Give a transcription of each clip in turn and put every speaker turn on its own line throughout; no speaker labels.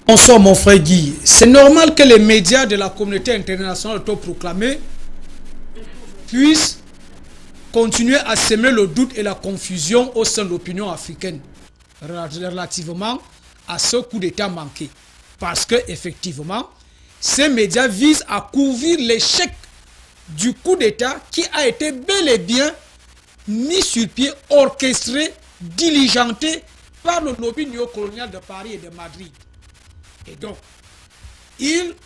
Bonsoir mon frère Guy. C'est normal que les médias de la communauté internationale autoproclamée puissent continuer à semer le doute et la confusion au sein de l'opinion africaine relativement à ce coup d'État manqué. Parce que effectivement, ces médias visent à couvrir l'échec du coup d'État qui a été bel et bien mis sur pied, orchestré, diligenté par le lobby néocolonial de Paris et de Madrid. Et donc, ils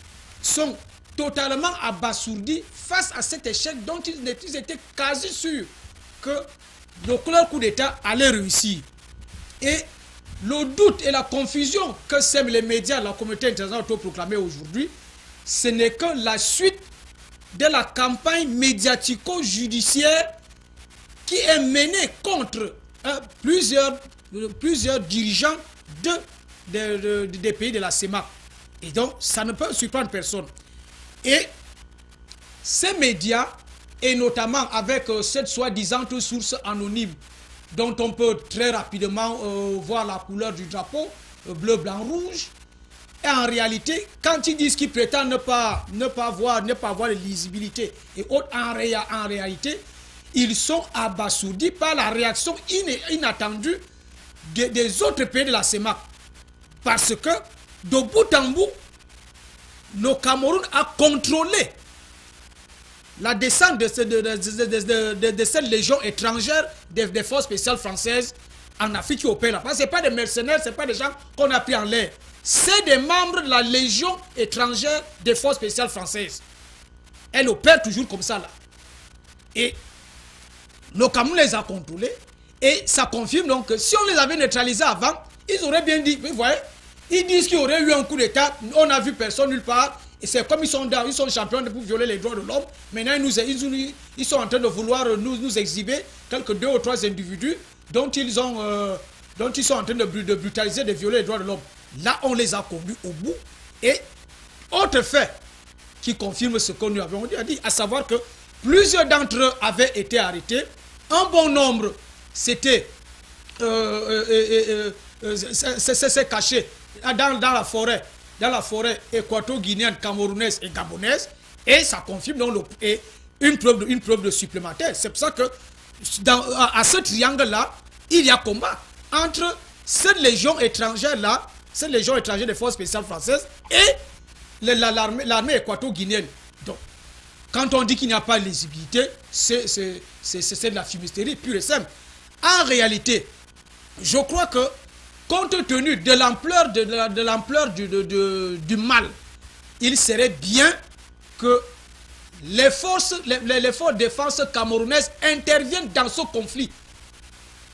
sont totalement abasourdis face à cet échec dont ils étaient quasi sûrs que leur coup d'État allait réussir. Et le doute et la confusion que sèment les médias, la communauté internationale autoproclamée aujourd'hui, ce n'est que la suite de la campagne médiatico-judiciaire qui est menée contre plusieurs dirigeants des pays de la CEMAC. Et donc, ça ne peut surprendre personne. Et ces médias, et notamment avec cette soi-disant source anonyme, dont on peut très rapidement voir la couleur du drapeau, bleu, blanc, rouge, et en réalité, quand ils disent qu'ils prétendent ne pas avoir de lisibilité et autres, en réalité, ils sont abasourdis par la réaction inattendue des autres pays de la CEMAC. Parce que, de bout en bout, le Cameroun a contrôlé la descente de cette légion étrangère des forces spéciales françaises en Afrique qui opèrent là. Ce n'est pas des mercenaires, ce n'est pas des gens qu'on a pris en l'air. C'est des membres de la légion étrangère des forces spéciales françaises. Elle opère toujours comme ça là. Et le Cameroun les a contrôlés. Et ça confirme donc que si on les avait neutralisés avant, ils auraient bien dit, vous voyez, ils disent qu'il y aurait eu un coup d'État, on n'a vu personne nulle part, et c'est comme ils sont champions pour violer les droits de l'homme. Maintenant, ils sont en train de vouloir nous exhiber quelques 2 ou 3 individus dont ils sont en train de brutaliser, de violer les droits de l'homme. Là, on les a conduits au bout. Et autre fait qui confirme ce que nous avons dit, à savoir que plusieurs d'entre eux avaient été arrêtés, un bon nombre s'était caché dans la forêt équato-guinéenne, camerounaise et gabonaise, et ça confirme donc une preuve de supplémentaire. C'est pour ça que à ce triangle-là, il y a combat entre cette légion étrangère-là, cette légion étrangère des forces spéciales françaises et l'armée équato-guinéenne. Donc, quand on dit qu'il n'y a pas de lisibilité, c'est de la fumisterie pure et simple. En réalité, je crois que compte tenu de l'ampleur du mal, il serait bien que les forces de défense camerounaises interviennent dans ce conflit.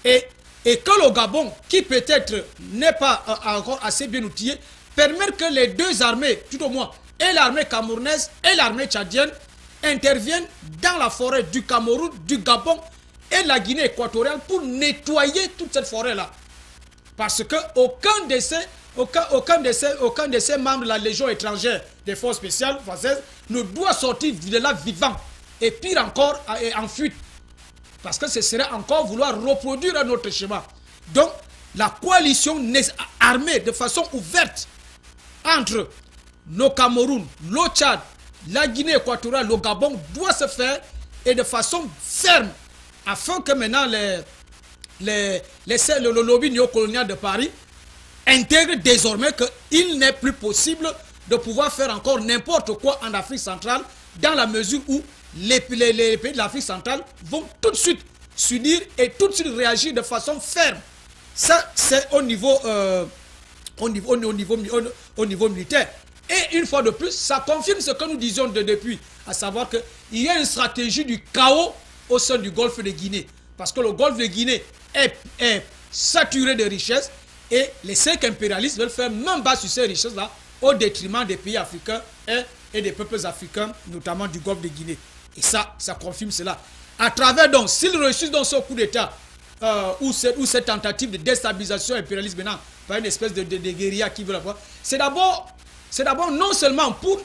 Et que le Gabon, qui peut-être n'est pas encore assez bien outillé, permette que les deux armées, tout au moins, et l'armée camerounaise et l'armée tchadienne, interviennent dans la forêt du Cameroun, du Gabon et la Guinée équatoriale pour nettoyer toute cette forêt-là. Parce qu'aucun de ces membres de la Légion étrangère des forces spéciales françaises ne doit sortir de là vivant. Et pire encore, en fuite. Parce que ce serait encore vouloir reproduire un autre schéma. Donc, la coalition armée de façon ouverte entre le Cameroun, le Tchad, la Guinée équatoriale, le Gabon doit se faire et de façon ferme afin que maintenant le lobby néocolonial de Paris intègre désormais qu'il n'est plus possible de pouvoir faire encore n'importe quoi en Afrique centrale dans la mesure où les pays de l'Afrique centrale vont tout de suite s'unir et tout de suite réagir de façon ferme. Ça, c'est au niveau militaire. Et une fois de plus, ça confirme ce que nous disions depuis, à savoir qu'il y a une stratégie du chaos au sein du golfe de Guinée. Parce que le golfe de Guinée est saturé de richesses et les 5 impérialistes veulent faire main basse sur ces richesses-là au détriment des pays africains et des peuples africains, notamment du golfe de Guinée. Et ça confirme cela. À travers donc, s'ils réussissent dans ce coup d'État ou cette tentative de déstabilisation impérialiste maintenant par une espèce de guérilla qui veut l'avoir, c'est d'abord non seulement pour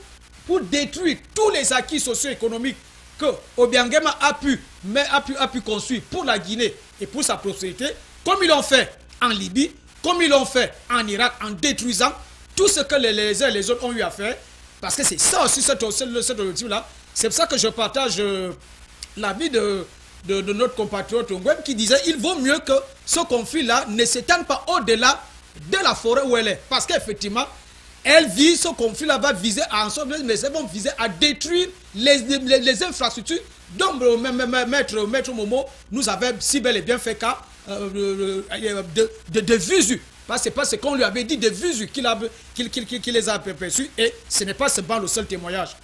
détruire tous les acquis socio-économiques que Obiangema a pu construire pour la Guinée et pour sa prospérité, comme ils l'ont fait en Libye, comme ils l'ont fait en Irak, en détruisant tout ce que les uns et les autres ont eu à faire, parce que c'est ça aussi cet objectif-là. C'est pour ça que je partage l'avis de notre compatriote Ngwem qui disait il vaut mieux que ce conflit-là ne s'étende pas au-delà de la forêt où elle est. Parce qu'effectivement, ce conflit-là va viser à détruire les infrastructures dont Maître Momo nous avait si bel et bien fait cas de visu. C'est pas ce qu'on lui avait dit de visu qu'il les a perçus, et ce n'est pas seulement le seul témoignage.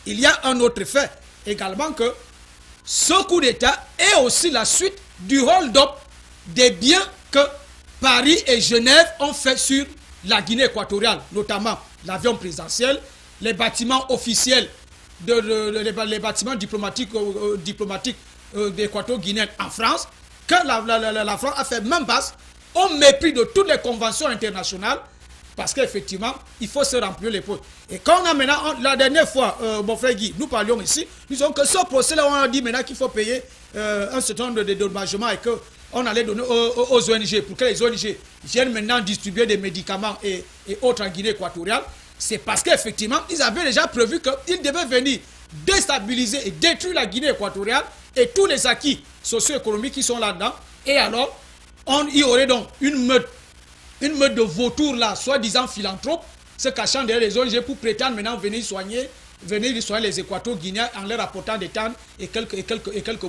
Il y a un autre fait également, que ce coup d'État est aussi la suite du hold-up des biens que Paris et Genève ont fait sur la Guinée équatoriale, notamment l'avion présidentiel, les bâtiments officiels, les bâtiments diplomatiques d'équato-guinéens en France, que la France a fait main basse au mépris de toutes les conventions internationales, parce qu'effectivement, il faut se remplir les poches. Et quand on a maintenant, la dernière fois, mon frère Guy, nous parlions ici, nous disons que ce procès-là, on a dit maintenant qu'il faut payer un certain nombre de dédommagements et qu'on allait donner aux ONG, pour que les ONG viennent maintenant distribuer des médicaments et autres en Guinée équatoriale. C'est parce qu'effectivement, ils avaient déjà prévu qu'ils devaient venir déstabiliser et détruire la Guinée équatoriale et tous les acquis socio-économiques qui sont là-dedans. Et alors, il y aurait donc une meute de vautours là, soi-disant philanthropes, se cachant derrière les ONG pour prétendre maintenant venir soigner les équato-guinéens en leur apportant des tannes et quelques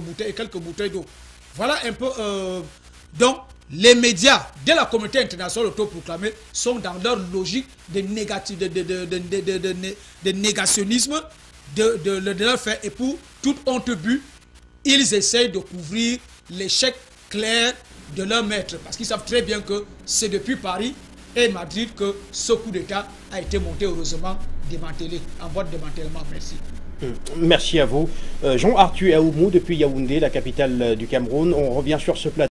bouteilles d'eau. Voilà un peu. Donc, les médias de la communauté internationale autoproclamée sont dans leur logique de négationnisme de leur fait, et pour tout honte but, ils essayent de couvrir l'échec clair de leur maître, parce qu'ils savent très bien que c'est depuis Paris et Madrid que ce coup d'État a été monté, heureusement démantelé, en voie de démantèlement. Merci.
Merci à vous. Jean-Arthur Aoumou depuis Yaoundé, la capitale du Cameroun. On revient sur ce plateau.